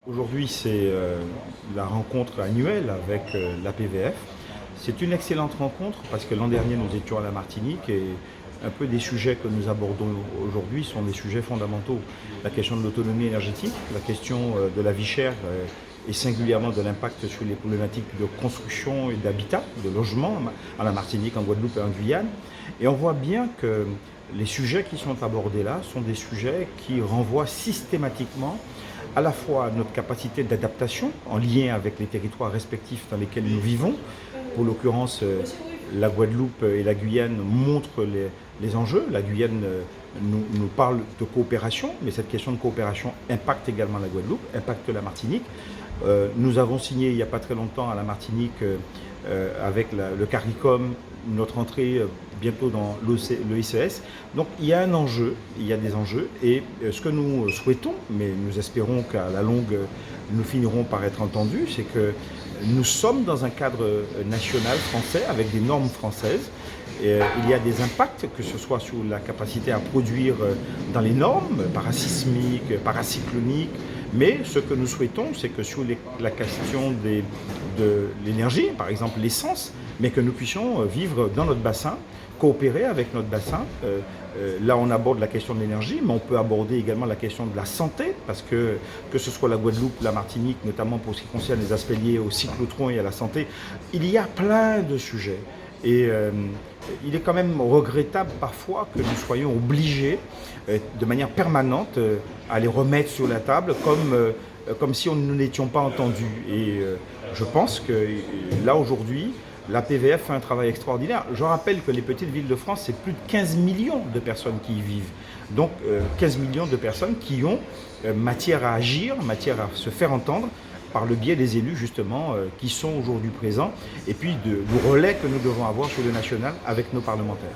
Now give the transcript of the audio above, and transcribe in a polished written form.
Aujourd'hui, c'est la rencontre annuelle avec l'APVF. C'est une excellente rencontre parce que l'an dernier, nous étions à la Martinique et un peu des sujets que nous abordons aujourd'hui sont des sujets fondamentaux. La question de l'autonomie énergétique, la question de la vie chère et singulièrement de l'impact sur les problématiques de construction et d'habitat, de logement à la Martinique, en Guadeloupe et en Guyane. Et on voit bien que les sujets qui sont abordés là sont des sujets qui renvoient systématiquement à la fois notre capacité d'adaptation en lien avec les territoires respectifs dans lesquels nous vivons. Pour l'occurrence, la Guadeloupe et la Guyane montrent les enjeux. La Guyane nous parle de coopération, mais cette question de coopération impacte également la Guadeloupe, impacte la Martinique. Nous avons signé il n'y a pas très longtemps à la Martinique avec le CARICOM notre entrée bientôt dans l'EICS. Donc il y a un enjeu, il y a des enjeux et ce que nous souhaitons, mais nous espérons qu'à la longue nous finirons par être entendus, c'est que nous sommes dans un cadre national français avec des normes françaises. Et, il y a des impacts, que ce soit sur la capacité à produire dans les normes parasismiques, paracycloniques, mais ce que nous souhaitons, c'est que sur la question de l'énergie, par exemple l'essence, mais que nous puissions vivre dans notre bassin, coopérer avec notre bassin. Là, on aborde la question de l'énergie, mais on peut aborder également la question de la santé, parce que ce soit la Guadeloupe, la Martinique, notamment pour ce qui concerne les aspects liés au cyclotron et à la santé, il y a plein de sujets. Et il est quand même regrettable parfois que nous soyons obligés de manière permanente à les remettre sur la table comme si nous n'étions pas entendus. Et je pense que là aujourd'hui, l'APVF fait un travail extraordinaire. Je rappelle que les petites villes de France, c'est plus de 15 millions de personnes qui y vivent. Donc 15 millions de personnes qui ont matière à agir, matière à se faire entendre, par le biais des élus justement qui sont aujourd'hui présents et puis du relais que nous devons avoir sur le national avec nos parlementaires.